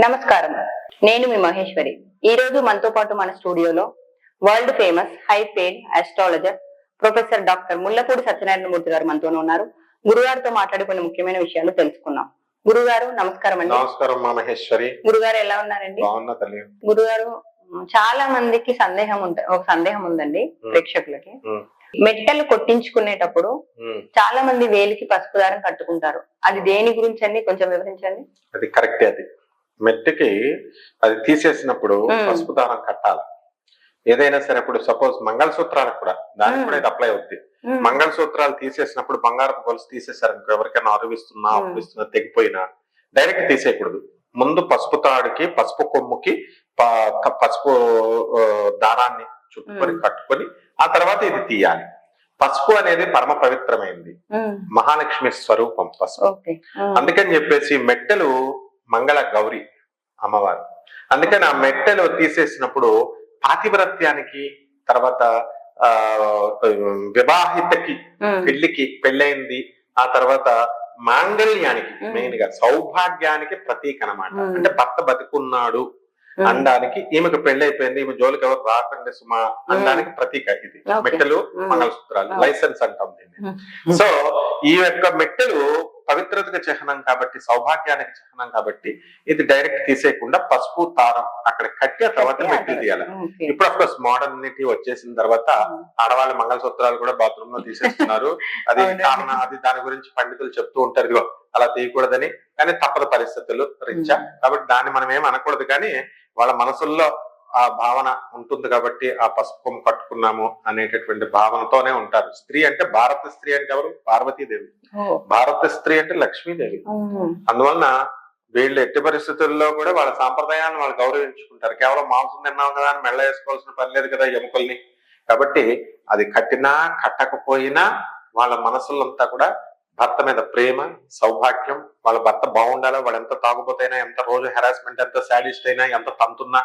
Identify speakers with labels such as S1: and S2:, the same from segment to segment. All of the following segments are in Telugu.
S1: నమస్కారం, నేను మీ మహేశ్వరి. ఈ రోజు మనతో పాటు మన స్టూడియోలో world famous high paid astrologer professor doctor Mullapudi Satyanarayana Murthy garu మనతోనే ఉన్నారు. గురుగారితో మాట్లాడి కొన్ని ముఖ్యమైన విషయాలు తెలుసుకున్నాం. గురుగారు నమస్కారం అండి.
S2: నమస్కారం మా మహేశ్వరి.
S1: గురుగారు ఎలా ఉన్నారండి?
S2: బాగున్నా తల్లి.
S1: గురుగారు, చాలా మందికి ఒక సందేహం ఉందండి ప్రేక్షకులకి. మెట్టలు కొట్టించుకునేటప్పుడు చాలా మంది వేలికి పసుపు దారం కట్టుకుంటారు. అది దేని గురించి అండి, కొంచెం వివరించండి.
S2: అది కరెక్టే. అది మెట్టుకి అది తీసేసినప్పుడు పసుపు దారం కట్టాలి. ఏదైనా సరే, ఇప్పుడు సపోజ్ మంగళసూత్రాలకు కూడా దానికి కూడా ఇది అప్లై అవుద్ది. మంగళసూత్రాలు తీసేసినప్పుడు బంగారపు గొలుసు తీసేసారు, ఎవరికైనా అరువిస్తున్నా అప్పిస్తున్నా తెగిపోయినా డైరెక్ట్ తీసేయకూడదు. ముందు పసుపు తాడుకి పసుపు కొమ్ముకి పసుపు దారాన్ని చుట్టుకొని కట్టుకొని ఆ తర్వాత ఇది తీయాలి. పసుపు అనేది పరమ పవిత్రమైంది, మహాలక్ష్మి స్వరూపం పసుపు. అందుకని చెప్పేసి మెట్టెలు మంగళ గౌరి అమ్మవారు. అందుకని ఆ మెట్టెలు తీసేసినప్పుడు పాతివ్రత్యానికి, తర్వాత వివాహితకి, పెళ్ళైంది, ఆ తర్వాత మాంగళ్యానికి, మెయిన్ గా సౌభాగ్యానికి ప్రతీక అన్నమాట. అంటే భర్త బతికున్నాడు అనడానికి, ఈమెకు పెళ్ళైపోయింది, ఈమె జోలికి ఎవరు రాకండి సుమా అనడానికి ప్రతీక ఇది మెట్టెలు, మంగళసూత్రాలు, లైసెన్స్ అంటాం దీన్ని. సో ఈ యొక్క మెట్టెలు పవిత్రతకు చిహ్నం కాబట్టి, సౌభాగ్యానికి చిహ్నం కాబట్టి ఇది డైరెక్ట్ తీసేయకుండా పసుపు తారం అక్కడ కట్టి ఆ తర్వాత మెట్టెలు తీయాలి. ఇప్పుడు అఫ్ కోర్స్ మోడర్నిటీ వచ్చేసిన తర్వాత ఆడవాళ్ళ మంగళసూత్రాలు కూడా బాత్రూమ్ లో తీసేస్తున్నారు. అది కారణం, అది దాని గురించి పండితులు చెప్తూ ఉంటారు, ఇదిగో అలా తీయకూడదని. కానీ తప్పదు పరిస్థితులు రీత్యా, కాబట్టి దాన్ని మనం ఏం అనకూడదు. కానీ వాళ్ళ మనసుల్లో ఆ భావన ఉంటుంది కాబట్టి ఆ పసుపు కట్టుకున్నాము అనేటటువంటి భావనతోనే ఉంటారు. స్త్రీ అంటే భారత స్త్రీ అంటే ఎవరు? పార్వతీదేవి. భారత స్త్రీ అంటే లక్ష్మీదేవి. అందువలన వీళ్ళు ఎట్టి పరిస్థితుల్లో కూడా వాళ్ళ సాంప్రదాయాన్ని వాళ్ళు గౌరవించుకుంటారు. కేవలం మాంసం తిన్నాం కదా అని మెళ్ళ వేసుకోవాల్సిన పని లేదు కదా ఎముకల్ని. కాబట్టి అది కట్టినా కట్టకపోయినా వాళ్ళ మనసులంతా కూడా భర్త మీద ప్రేమ, సౌభాగ్యం, వాళ్ళ భర్త బాగుండాలా, వాడు ఎంత తాగుబోతైనా, ఎంత రోజు హెరాస్మెంట్, ఎంత సాడిస్ట్ అయినా, ఎంత తంతున్నా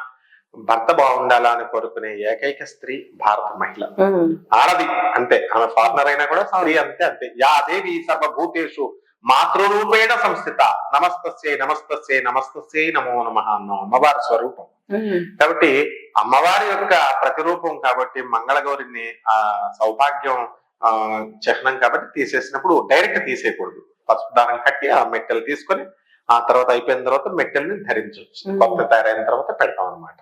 S2: భర్త బాగుండాలా అని కోరుకునే ఏకైక స్త్రీ భారత మహిళ. ఆడది అంతే, ఆమె ఫార్నర్ అయినా కూడా స్త్రీ అంతే. యా దేవి సర్వభూతేషు మాతృరూపేణ సంస్థిత, నమస్తస్యై నమస్తస్యై నమస్తస్యై నమో నమః అన్న అమ్మవారి స్వరూపం. కాబట్టి అమ్మవారి యొక్క ప్రతిరూపం కాబట్టి మంగళగౌరిని ఆ సౌభాగ్యం చిహ్నం కాబట్టి తీసేసినప్పుడు డైరెక్ట్ తీసేయకూడదు. పసుపు దారం కట్టి ఆ మెట్టెలు తీసుకొని ఆ తర్వాత అయిపోయిన తర్వాత మెట్టెల్ని ధరించవచ్చు. కొత్త తయారైన తర్వాత పెడతాం అనమాట.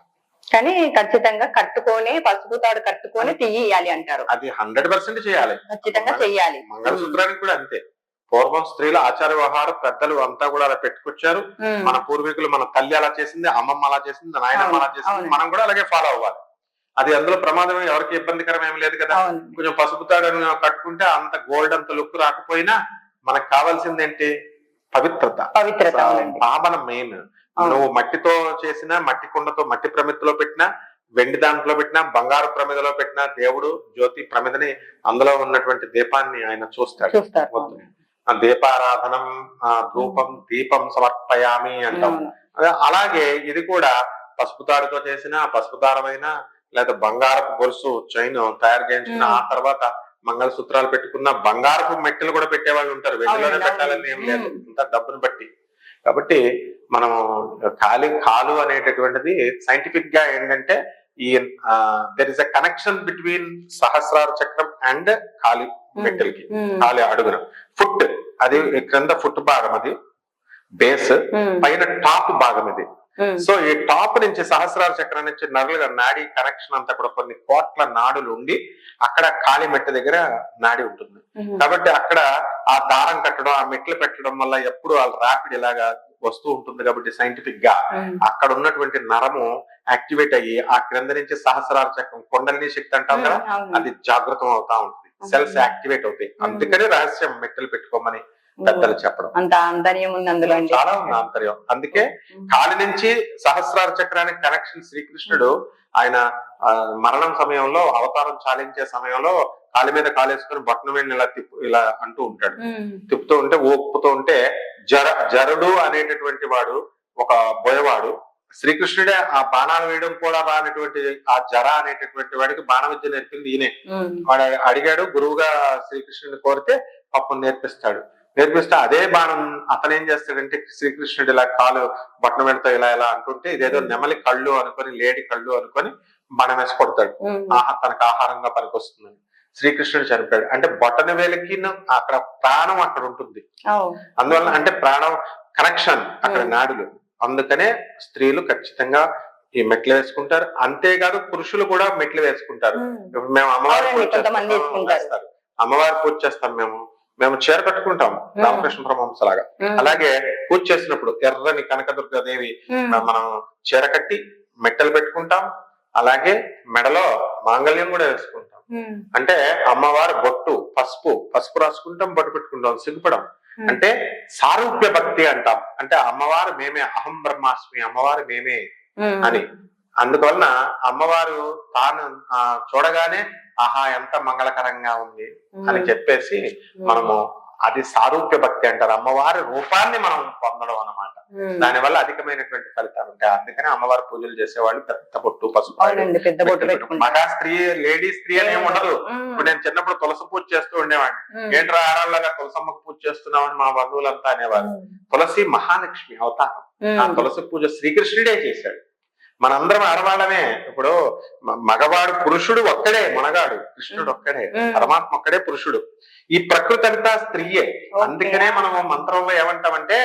S1: కానీ ఖచ్చితంగా కట్టుకొని, పసుపు తాడు కట్టుకొని తీయాలి అంటారు.
S2: అది 100% చేయాలి,
S1: ఖచ్చితంగా చెయ్యాలి.
S2: మంగళసూత్రానికి కూడా అంతే. పూర్వం స్త్రీల ఆచార వ్యవహారం పెద్దలు అంతా కూడా అలా పెట్టుకొచ్చారు. మన పూర్వీకులు, మన తల్లి అలా చేసింది, అమ్మమ్మ అలా చేసింది, నాయనమ్మ అలా చేసింది, మనం కూడా అలాగే ఫాలో అవ్వాలి. అది అందులో ప్రమాదం ఎవరికి ఇబ్బందికరం ఏమి లేదు కదా. కొంచెం పసుపు తాడు కట్టుకుంటే అంత గోల్డ్ అంత లుక్ రాకపోయినా మనకు కావాల్సింది ఏంటి? పవిత్రత. భావన మెయిన్. నువ్వు మట్టితో చేసిన, మట్టి కుండతో, మట్టి ప్రమిదలో పెట్టినా, వెండి దాంట్లో పెట్టినా, బంగారు ప్రమిదలో పెట్టినా, దేవుడు జ్యోతి ప్రమిదని అందులో ఉన్నటువంటి దీపాన్ని ఆయన చూస్తాడు. ఆ దీపారాధనం, ధూపం దీపం సమర్పయామి అంటాం. అలాగే ఇది కూడా పసుపు తాడుతో చేసిన, పసుపు దారమైనా, లేదా బంగారపు గొలుసు చైన్ తయారు చేయించుకున్న, ఆ తర్వాత మంగళసూత్రాలు పెట్టుకున్న, బంగారపు మెట్టెలు కూడా పెట్టేవాళ్ళు ఉంటారు. వెండిలోనే పెట్టాలని ఏం లేదు, ఇంత డబ్బును బట్టి. కాబట్టి మనం కాలు అనేటటువంటిది సైంటిఫిక్ గా ఏంటంటే, ఈ there is a connection between Sahasrara చక్రం అండ్ కాలి మెట్టెలకి, కాలి అడుగున ఫుట్, అది క్రింద ఫుట్ భాగం, అది బేస్, పైన టాప్ భాగం ఇది. సో ఈ టాప్ నుంచి సహస్రార చక్రం నుంచి నరులుగా నాడి కనెక్షన్ అంతా కూడా కొన్ని కోట్ల నాడులు ఉండి అక్కడ కాళీ మెట్ట దగ్గర నాడి ఉంటుంది. కాబట్టి అక్కడ ఆ దారం కట్టడం, ఆ మెట్లు పెట్టడం వల్ల ఎప్పుడు వాళ్ళ రాపిడి ఇలాగా వస్తూ ఉంటుంది. కాబట్టి సైంటిఫిక్ గా అక్కడ ఉన్నటువంటి నరము యాక్టివేట్ అయ్యి ఆ క్రింద నుంచి సహస్రార చక్రం, కొండలిని శక్తి అంటాం కదా, అది జాగృతం అవుతా ఉంటుంది, సెల్స్ యాక్టివేట్ అవుతాయి. అందుకనే రహస్యం మెట్టెలు పెట్టుకోమని పెద్దలు చెప్పడం.
S1: అంత ఆంతర్యం ఉంది అందులో,
S2: చాలా ఉంది ఆంతర్యం. అందుకే కాలి నుంచి సహస్రార చక్రానికి కనెక్షన్ శ్రీకృష్ణుడు ఆయన మరణం సమయంలో, అవతారం చాలించే సమయంలో కాలి మీద కాలేసుకొని బొట్టన వేడిని ఇలా అంటూ ఉంటాడు. తిప్పుతూ ఉంటే, ఊపుతూ ఉంటే, జరుడు అనేటటువంటి వాడు ఒక బోయవాడు, శ్రీకృష్ణుడే ఆ బాణాలు వేయడం కూడా రానటువంటి ఆ జర అనేటటువంటి వాడికి బాణ విద్య నేర్పింది ఈయనే. వాడు అడిగాడు, గురువుగా శ్రీకృష్ణుని కోరితే పాపం నేర్పిస్తాడు. నేర్పిస్తే అదే బాణం అతను ఏం చేస్తాడంటే శ్రీకృష్ణుడు ఇలా కాలు బట్టన పెడతా ఇలా ఇలా అంటుంటే ఇదేదో నెమలి కళ్ళు అనుకొని లేడి కళ్ళు అనుకొని బాణం వేసి కొడతాడు. తనకు ఆహారంగా పనికొస్తుందని. శ్రీకృష్ణుడు చనిపోయాడు. అంటే బొట్టన వేలికి అక్కడ ప్రాణం అక్కడ ఉంటుంది. అందువల్ల అంటే ప్రాణం కనెక్షన్ అక్కడ నాడులు. అందుకనే స్త్రీలు ఖచ్చితంగా ఈ మెట్లు వేసుకుంటారు. అంతేకాదు పురుషులు కూడా మెట్లు వేసుకుంటారు. మేము అమ్మవారి పూజ చేస్తాం. మేము చీర కట్టుకుంటాం రామకృష్ణ పరమహంస లాగా. అలాగే పూజ చేసినప్పుడు ఎర్రని కనకదుర్గాదేవి మనం చీర కట్టి మెట్టలు పెట్టుకుంటాం. అలాగే మెడలో మాంగళ్యం కూడా వేసుకుంటాం. అంటే అమ్మవారి బొట్టు పసుపు రాసుకుంటాం, బొట్టు పెట్టుకుంటాం. సిగ్గుపడం అంటే సారూప్య భక్తి అంటాం. అంటే అమ్మవారు మేమే, అహం బ్రహ్మాస్మి, అమ్మవారు మేమే అని. అందువలన అమ్మవారు తాను చూడగానే ఆహా ఎంత మంగళకరంగా ఉంది అని చెప్పేసి మనము అది సారూప్య భక్తి అంటారు. అమ్మవారి రూపాన్ని మనం పొందడం అన్నమాట. దానివల్ల అధికమైనటువంటి ఫలితాలు ఉంటాయి. అందుకనే అమ్మవారి పూజలు చేసేవాళ్ళు పెద్ద బొట్టు పసుపు. మగా స్త్రీ లేడీ స్త్రీ అని ఏమి ఉండదు. ఇప్పుడు నేను చిన్నప్పుడు తులసి పూజ చేస్తూ ఉండేవాడిని. ఏంట్రా ఆడవాళ్ళగా తులసమ్మకు పూజ చేస్తున్నామని మా బంధువులంతా అనేవారు. తులసి మహాలక్ష్మి అవతారం. ఆ తులసి పూజ శ్రీకృష్ణుడే చేశాడు. మనందరం ఆడవాళ్ళమే. ఇప్పుడు మగవాడు పురుషుడు ఒక్కడే, మనగాడు కృష్ణుడు ఒక్కడే, పరమాత్మ ఒక్కడే పురుషుడు. ఈ ప్రకృతి అంతా స్త్రీయే. అందుకనే మనము మంత్రంలో ఏమంటామంటే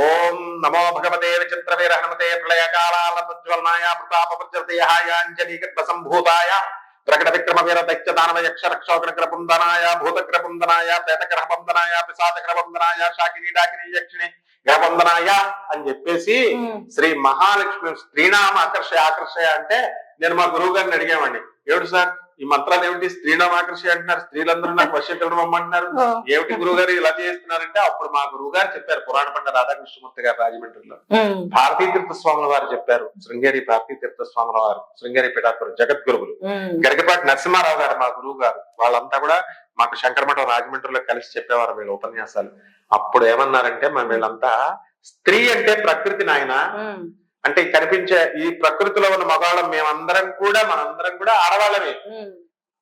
S2: ఓం నమో భగవతే విచిత్రవీర హనుమతే ప్రళయకాలాజ్వలనాయ ప్రతాపవజ్రతయాయ అంజనీకృత సంభూతాయ ప్రకట విక్రమ వీర దైత్య దానవ యక్ష రక్షోగ్రగ్ర పుందనాయ భూతగ్ర పుందనాయ ప్రేతగ్రహ బంధనాయ పిశాచగ్ర బంధనాయ శాకిని డాకిని యక్షిణి గ్రహబంధనాయ అని చెప్పేసి శ్రీ మహాలక్ష్మి స్త్రీనామ ఆకర్షయ అంటే నేను మా గురువు గారిని అడిగామండి. ఏమిటి సార్ ఈ మంత్రాలు ఏమిటి స్త్రీనామ ఆకర్షయ అంటున్నారు, స్త్రీలందరూ నాకు వశీకరణం అమ్మంటున్నారు, ఏమిటి గురువు గారు ఇలా చేస్తున్నారంటే అప్పుడు మా గురువు గారు చెప్పారు. పురాణ పండ రాధాకృష్ణమూర్తి గారు రాజమండ్రిలో భారతీ తీర్థ స్వాముల వారు చెప్పారు. శృంగేరి భారతీ తీర్థ స్వాముల వారు శృంగేరి పీఠాపురం జగద్గురువులు గరికపాటి నరసింహారావు గారు మా గురువు గారు. వాళ్ళంతా కూడా మాకు శంకరమఠం రాజమండ్రిలో కలిసి చెప్పేవారు వీళ్ళ ఉపన్యాసాలు. అప్పుడు ఏమన్నారంటే మన వీళ్ళంతా స్త్రీ అంటే ప్రకృతి నాయన, అంటే కనిపించే ఈ ప్రకృతిలో ఉన్న మగవాళ్ళం మనందరం కూడా ఆడవాళ్ళమే.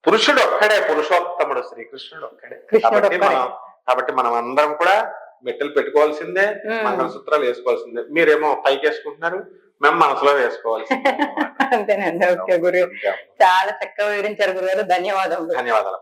S2: పురుషుడు ఒక్కడే, పురుషోత్తముడు శ్రీకృష్ణుడు ఒక్కడే. కాబట్టి మనం అందరం కూడా మెట్టలు పెట్టుకోవాల్సిందే, మంగళసూత్రాలు వేసుకోవాల్సిందే. మీరేమో పైకి వేసుకుంటున్నారు, మేము మనసులో వేసుకోవాల్సిందే.
S1: అంతేనండి. ఓకే గురువు, చాలా చక్కగా వివరించారు గురుగారు. ధన్యవాదాలు.